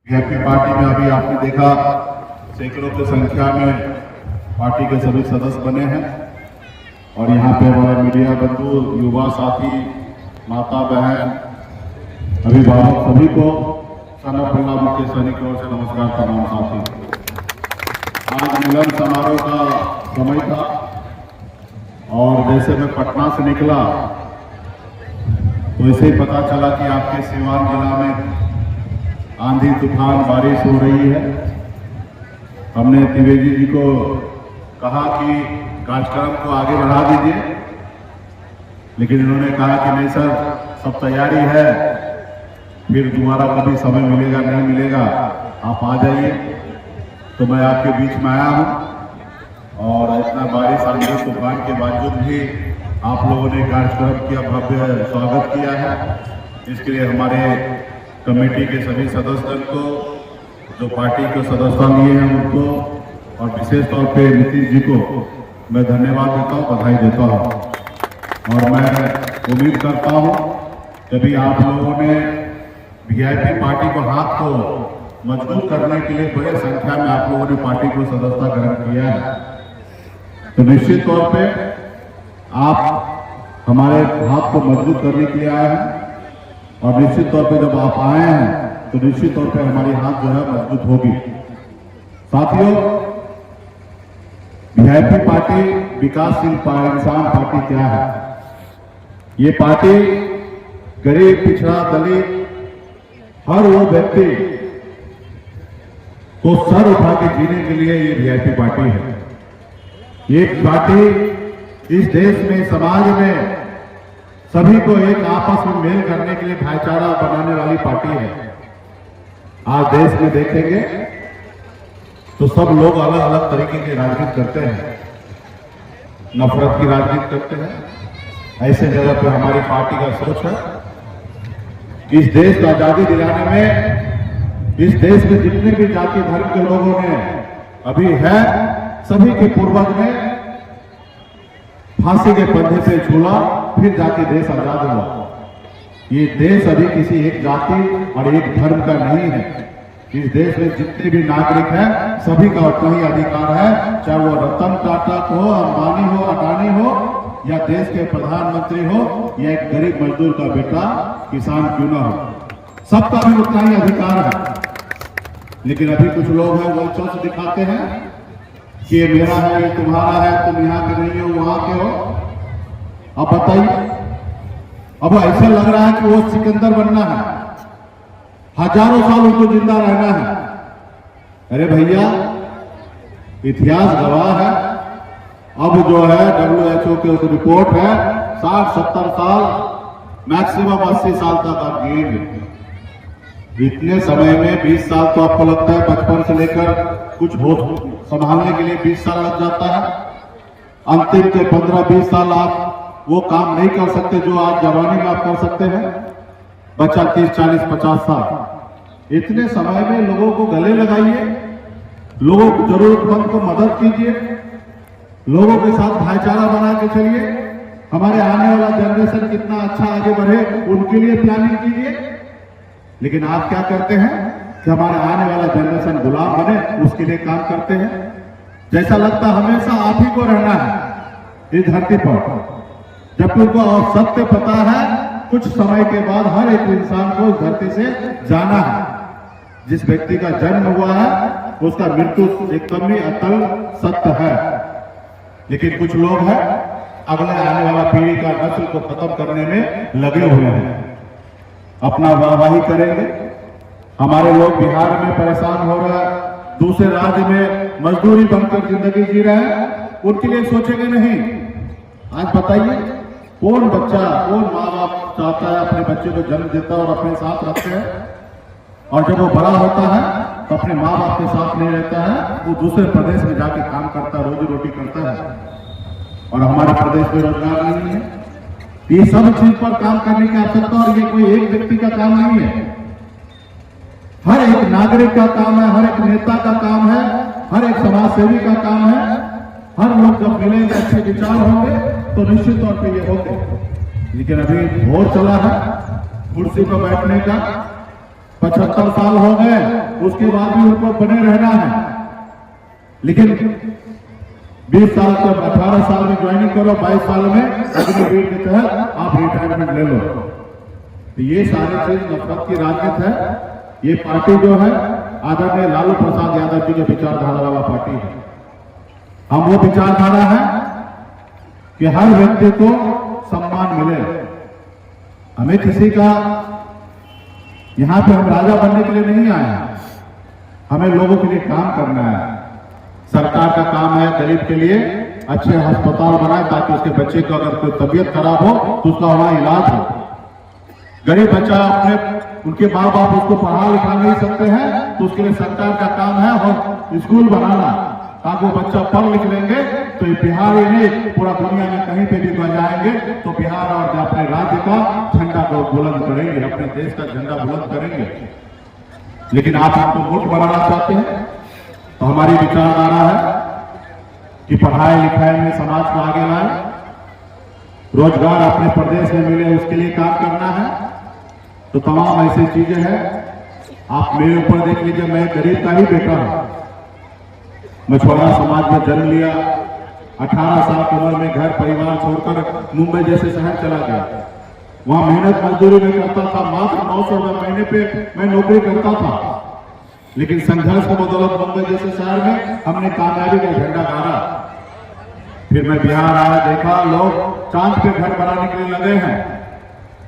VIP party में अभी आपने देखा सैकड़ों की संख्या में पार्टी के सभी सदस्य बने हैं और यहाँ पे हमारे मीडिया बंधु, युवा साथी, माता बहन, अभिभावक सभी को सनाफुल्ला मुख्य सैनिक की ओर से नमस्कार प्रणाम। साथी, आज मिलन समारोह का समय था और जैसे मैं पटना से निकला तो ऐसे ही पता चला कि आपके सीवान जिला में आंधी तूफान बारिश हो रही है। हमने त्रिवेदी जी को कहा कि कार्यक्रम को आगे बढ़ा दीजिए, लेकिन इन्होंने कहा कि नहीं सर, सब तैयारी है, फिर दोबारा कभी समय मिलेगा नहीं मिलेगा, आप आ जाइए। तो मैं आपके बीच में आया हूँ और इतना बारिश आंधी तूफान के बावजूद भी आप लोगों ने कार्यक्रम का भव्य स्वागत किया है। इसके लिए हमारे कमेटी के सभी सदस्यों को, जो पार्टी के सदस्य लिए हैं उनको, और विशेष तौर पे नीतीश जी को मैं धन्यवाद देता हूँ, बधाई देता हूँ। और मैं उम्मीद करता हूँ कभी आप लोगों ने वीआईपी पार्टी को हाथ को मजबूत करने के लिए बड़ी संख्या में आप लोगों ने पार्टी को सदस्यता ग्रहण किया है, तो निश्चित तौर पे आप हमारे हाथ को मजबूत करने के लिए आए हैं और निश्चित तौर पे जब आप आए हैं तो निश्चित तौर पे हमारी हाथ जो है मजबूत होगी। साथियों, वीआईपी पार्टी विकासशील इंसान पार्टी क्या है? ये पार्टी गरीब, पिछड़ा, दलित, हर वो व्यक्ति को सर उठा के जीने के लिए ये वीआईपी पार्टी है। ये पार्टी इस देश में, समाज में सभी को एक आपस में मेल करने के लिए भाईचारा बनाने वाली पार्टी है। आज देश में देखेंगे तो सब लोग अलग अलग तरीके की राजनीति करते हैं, नफरत की राजनीति करते हैं। ऐसे जगह पे हमारी पार्टी का सोच है कि इस देश को आजादी दिलाने में, इस देश में जितने भी जाति धर्म के लोगों ने अभी है, सभी के पूर्वज ने फांसी के पंधे से झूला, फिर जाके देश आजाद हुआ। ये देश अभी किसी एक जाति और एक धर्म का नहीं है। इस देश में जितने भी नागरिक हैं सभी का उतना ही अधिकार है, चाहे वो रतन टाटा हो, अंबानी हो, अडानी हो, या देश के प्रधानमंत्री हो, या एक गरीब मजदूर का बेटा किसान क्यों ना हो, सबका भी उतना ही अधिकार है। लेकिन अभी कुछ लोग हैं वो चौंस दिखाते हैं कि ये मेरा है, ये तुम्हारा है, तुम यहाँ के नहीं हो, वहां के हो। अब बताइए, अब ऐसा लग रहा है कि वो सिकंदर बनना है, हजारों साल उनको जिंदा रहना है। अरे भैया, इतिहास गवाह है। अब जो है WHO की रिपोर्ट है 60-70 साल, मैक्सिमम 80 साल तक आप जिएंगे। इतने समय में 20 साल तो आपको लगता है बचपन से लेकर कुछ होश संभालने के लिए 20 साल लग जाता है। अंतिम के 15-20 साल आप वो काम नहीं कर सकते जो आज जवानी में आप कर सकते हैं। बच्चा 30-40-50 साल, इतने समय में लोगों को गले लगाइए, लोगों को जरूरतमंद को मदद कीजिए, लोगों के साथ भाईचारा बना के चलिए। हमारे आने वाला जनरेशन कितना अच्छा आगे बढ़े उनके लिए प्लानिंग कीजिए। लेकिन आप क्या करते हैं कि हमारे आने वाला जनरेशन गुलाम बने, उसके लिए काम करते हैं। जैसा लगता हमेशा आप ही को रहना है इस धरती पर, जबकि उनको सत्य पता है कुछ समय के बाद हर एक इंसान को इस धरती से जाना है। जिस व्यक्ति का जन्म हुआ है उसका मृत्यु एकदम ही अटल सत्य है। लेकिन कुछ लोग हैं अगले आने वाला पीढ़ी का नस्ल को खत्म करने में लगे हुए हैं, अपना वाहवाही करेंगे। हमारे लोग बिहार में परेशान हो रहे हैं, दूसरे राज्य में मजदूरी बनकर जिंदगी जी रहे हैं, उनके लिए सोचेंगे नहीं। आज बताइए, कौन बच्चा, कौन माँ बाप चाहता है अपने बच्चे को जन्म देता है और अपने साथ रखते हैं, और जब वो बड़ा होता है तो अपने माँ बाप के साथ नहीं रहता है, वो दूसरे प्रदेश में जाके काम करता है, रोजी रोटी करता है, और हमारे प्रदेश में रोजगार नहीं है। ये सब चीज पर काम करने की आवश्यकता, और ये कोई एक व्यक्ति का काम नहीं है, हर एक नागरिक का काम है, हर एक नेता का काम है, हर एक समाज सेवी का काम है। हर लोग जब मिलेंगे, अच्छे विचार होंगे तो निश्चित तौर पे ये होंगे। लेकिन अभी भोर चला है कुर्सी पर बैठने का, 75 साल हो गए, उसके बाद भी उनको बने रहना है। लेकिन 20 साल तक 18 साल में ज्वाइनिंग करो, 22 साल में अग्निवीर के तहत आप रिटायरमेंट ले लो। तो ये सारी चीज नफरत की राजनीति है। ये पार्टी जो है आदरणीय लालू प्रसाद यादव जी के विचारधारा वाला पार्टी है। हम वो विचारधारा है कि हर व्यक्ति को सम्मान मिले। हमें किसी का यहां पे हम राजा बनने के लिए नहीं आए हैं, हमें लोगों के लिए काम करना है। सरकार का काम है गरीब के लिए अच्छे अस्पताल बनाए ताकि उसके बच्चे को अगर कोई तबीयत खराब हो तो उसका वहां इलाज हो। गरीब बच्चा अपने उनके माँ बाप उसको पढ़ा लिखा नहीं सकते हैं तो उसके लिए सरकार का काम है और स्कूल बनाना ताकि वो बच्चा पढ़ लिख लेंगे तो बिहार ही नहीं पूरा दुनिया में कहीं पे भी बन जाएंगे तो बिहार और अपने राज्य का झंडा को बुलंद करेंगे, अपने देश का झंडा बुलंद करेंगे। लेकिन आप हमको मूर्ख बनाना चाहते हैं। तो हमारी विचारधारा है कि पढ़ाई लिखाई में समाज को आगे लाए, रोजगार अपने प्रदेश में मिले उसके लिए काम करना है। तो तमाम ऐसी चीजें हैं। आप मेरे ऊपर देख लीजिए, मैं गरीब का ही बेटा हूं। मछुआरा समाज में जन्म लिया, 18 साल की उम्र में घर परिवार छोड़कर मुंबई जैसे शहर चला गया। वहां मेहनत मजदूरी में करता था, मात्र 900 रुपए महीने पे मैं नौकरी करता था। लेकिन संघर्ष की बदौलत मुंबई जैसे शहर में हमने कामयाबी का झंडा गाड़ा। फिर मैं बिहार आया, देखा लोग चांद पे घर बनाने के लिए लगे हैं,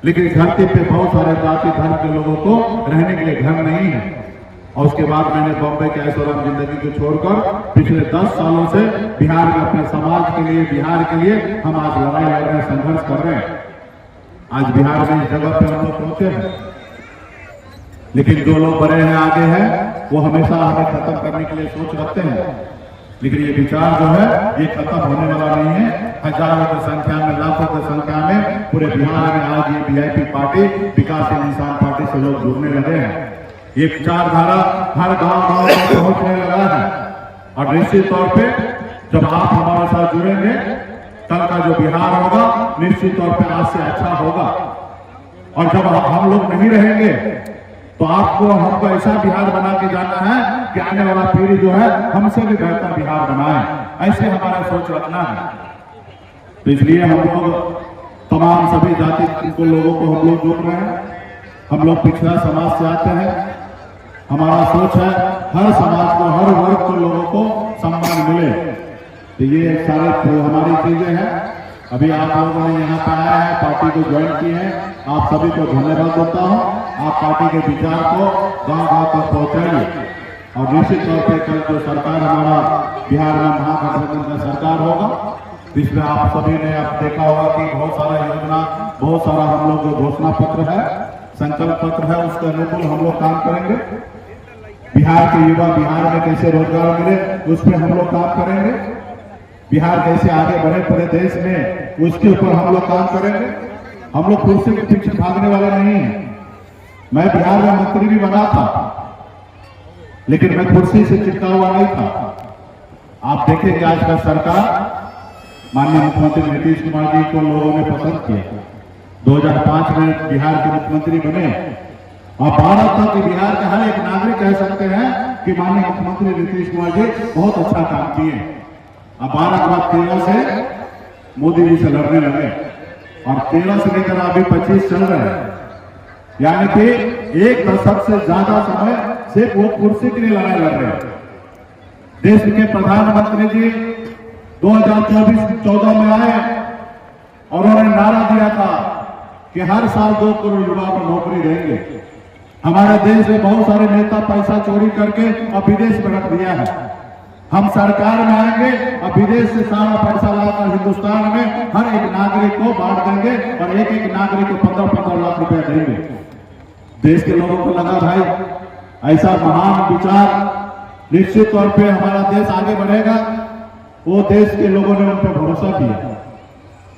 लेकिन धरती पे बहुत सारे जाति धर्म के लोगों को रहने के लिए घर नहीं है। और उसके बाद मैंने बॉम्बे के ऐशोआराम जिंदगी को छोड़कर पिछले 10 सालों से बिहार में अपने समाज के लिए, बिहार के लिए हम आज लड़ाई लड़ रहे हैं, संघर्ष कर रहे हैं। आज बिहार में इस जगह पे हम लोग पहुंचे हैं। लेकिन जो लोग बड़े हैं, आगे हैं, वो हमेशा हमें खत्म करने के लिए सोच रखते हैं। लेकिन ये विचार जो है ये खत्म होने वाला नहीं है। हजारों की संख्या में, लाखों की संख्या में पूरे बिहार में आज ये वीआईपी पार्टी, विकासशील इंसान पार्टी से लोग जुड़ने लगे हैं। ये विचारधारा हर गांव में पहुंचने लगा है। और निश्चित तौर पे जब आप हमारे साथ जुड़ेंगे, कल का जो बिहार होगा निश्चित तौर पे आज से अच्छा होगा। और जब हम लोग नहीं रहेंगे तो आपको हमको ऐसा बिहार बना के जाना है कि आने वाला पीढ़ी जो है हमसे भी बेहतर बिहार बनाए। ऐसे हमारा सोच रखना है। तो इसलिए हम लोग तमाम सभी जाति के लोगों को हम लोग जोड़ रहे हैं। हम लोग पिछड़ा समाज से आते हैं। हमारा सोच है हर समाज को, हर वर्ग के लोगों को सम्मान मिले। तो ये सारे हमारी चीजें हैं। अभी आप लोगों ने यहाँ पे आया है, पार्टी को ज्वाइन की है, आप सभी को धन्यवाद देता हूँ। आप पार्टी के विचार को गांव-गांव तक पहुंचाइए। और निश्चित तौर पर कल जो सरकार हमारा बिहार में महागठबंधन का सरकार होगा, जिसमें आप सभी ने आप देखा होगा कि बहुत सारा योजना, बहुत सारा हम लोग जो घोषणा पत्र है, संकल्प पत्र है, उसके अनुकूल हम लोग काम करेंगे। बिहार के युवा बिहार में कैसे रोजगार मिले उस पर हम लोग काम करेंगे। बिहार कैसे आगे बढ़े पूरे देश में उसके ऊपर हम लोग काम करेंगे। हम लोग कुर्सी के पीछे भागने वाले नहीं हैं। मैं बिहार में मंत्री भी बना था, लेकिन मैं कुर्सी से चिपका हुआ नहीं था। आप देखेंगे आज का सरकार, माननीय मुख्यमंत्री नीतीश कुमार जी को लोगों ने पसंद किया। 2005 में बिहार के मुख्यमंत्री बने और भारत तक बिहार के हर एक नागरिक कह सकते हैं कि माननीय मुख्यमंत्री नीतीश कुमार जी बहुत अच्छा काम किए। अब 12 के बाद 13 से मोदी जी से लड़ने लगे और 13 से लेकर अभी 25 चल रहे हैं। यानी कि 1 दशक से ज्यादा समय से वो कुर्सी के लिए लड़ाई लड़ रहे हैं। देश के प्रधानमंत्री जी 2014 में आए और उन्होंने नारा दिया था कि हर साल 2 करोड़ युवा को नौकरी देंगे। हमारे देश में बहुत सारे नेता पैसा चोरी करके अब विदेश में रख दिया है। हम सरकार में आएंगे और विदेश से सारा पैसा लाकर हिंदुस्तान में हर एक नागरिक को बांट देंगे और एक एक नागरिक को 15-15 लाख रुपए देंगे। देश के लोगों को लगा भाई ऐसा महान विचार, निश्चित तौर पे हमारा देश आगे बढ़ेगा। वो देश के लोगों ने उन पर भरोसा किया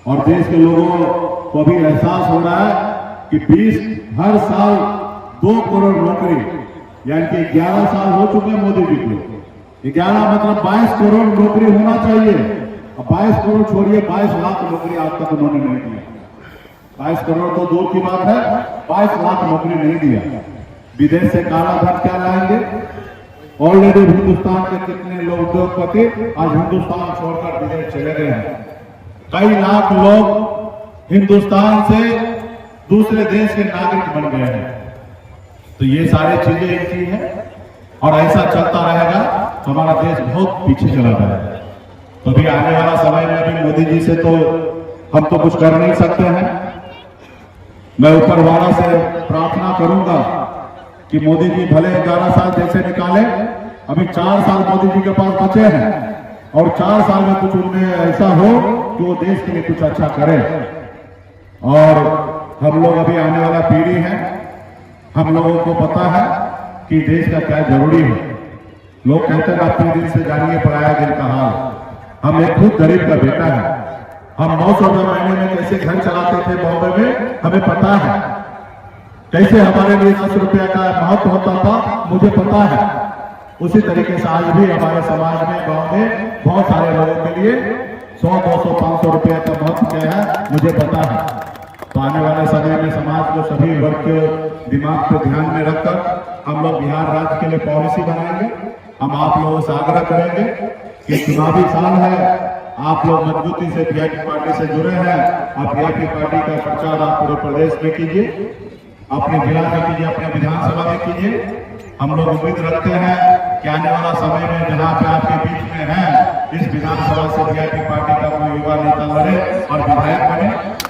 और देश के लोगों को भी एहसास हो रहा है कि हर साल 2 करोड़ नौकरी, यानी कि 11 साल हो चुके हैं मोदी जी को। 11 मतलब 22 करोड़ नौकरी होना चाहिए। अब 22 करोड़ छोड़िए, 22 लाख नौकरी आज तक उन्होंने नहीं दिया। 22 करोड़ तो दूर की बात है, 22 लाख नौकरी नहीं दिया। विदेश से काला धन क्या लाएंगे? ऑलरेडी हिंदुस्तान के कितने लोग उद्योगपति आज हिंदुस्तान छोड़कर विदेश चले गए हैं। कई लाख लोग हिंदुस्तान से दूसरे देश के नागरिक बन गए हैं। तो ये सारी चीजें एक चीज है, और ऐसा चलता रहेगा तो हमारा देश बहुत पीछे चला जाएगा। तो अभी आने वाला समय में अभी मोदी जी से तो हम तो कुछ कर नहीं सकते हैं। मैं ऊपर वाला से प्रार्थना करूंगा कि मोदी जी भले 11 साल जैसे निकाले, अभी 4 साल मोदी जी के पास बचे हैं, और 4 साल में कुछ उनमें ऐसा हो कि वो देश के लिए कुछ अच्छा करे। और हम लोग अभी आने वाला पीढ़ी है, हम लोगों को पता है कि देश का क्या जरूरी है। लोग कहते हैं अपने दिल से जानिए पराया दिल का हाल। हम एक खुद गरीब का बेटा है। हम 900 रुपये महीने में कैसे घर चलाते थे बॉम्बे में, हमें पता है। कैसे हमारे लिए 10 रुपया का महत्व होता था, मुझे पता है। उसी तरीके से आज भी हमारे समाज में, गांव में बहुत सारे लोगों के लिए 100, 200, 500 रुपया का महत्व क्या है, मुझे पता है। तो आने वाले समय में समाज को सभी वर्ग के दिमाग को ध्यान में रखकर हम लोग बिहार राज्य के लिए पॉलिसी बनाएंगे। हम आप लोगों से आग्रह करेंगे कि चुनावी साल है, आप लोग मजबूती से वीआईपी पार्टी से जुड़े हैं। आप वीआईपी पार्टी का प्रचार आप पूरे प्रदेश में कीजिए, अपने जिला में कीजिए, अपने विधानसभा में कीजिए। हम लोग उम्मीद रखते हैं कि आने वाला समय में जहां पे आपके बीच में है, इस विधानसभा से वीआईपी पार्टी का कोई युवा नेता लड़े और विधायक बने,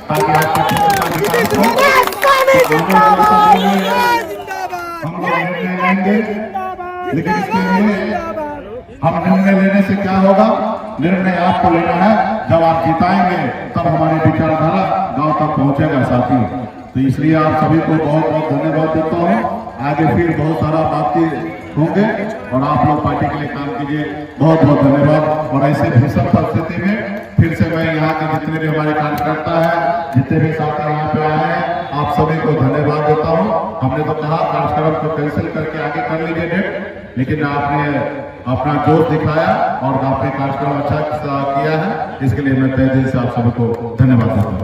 ताकि आपके क्षेत्र का विकास हो। हम लोग निर्णय लेंगे, लेकिन इसके लिए हम निर्णय लेने से क्या होगा? निर्णय आपको लेना है। जब आप जिताएंगे तब हमारी विचारधारा गांव तक पहुंचेगा साथियों। तो इसलिए आप सभी को बहुत बहुत धन्यवाद देता हूं। आगे फिर बहुत सारा बातचीत होंगे और आप लोग पार्टी के लिए काम कीजिए। बहुत बहुत धन्यवाद। और ऐसे भीषण परिस्थिति में फिर से मैं यहाँ के जितने भी हमारे कार्यकर्ता है, जितने भी साथी यहाँ पे आए हैं, आप सभी को धन्यवाद देता हूँ। हमने तो कहा कार्यक्रम को कैंसिल करके आगे कर लीजिए डेट, लेकिन आपने अपना जोश दिखाया और आपने कार्यक्रम अच्छा किया है। इसके लिए मैं तहे दिल से आप सभी को धन्यवाद देता हूँ।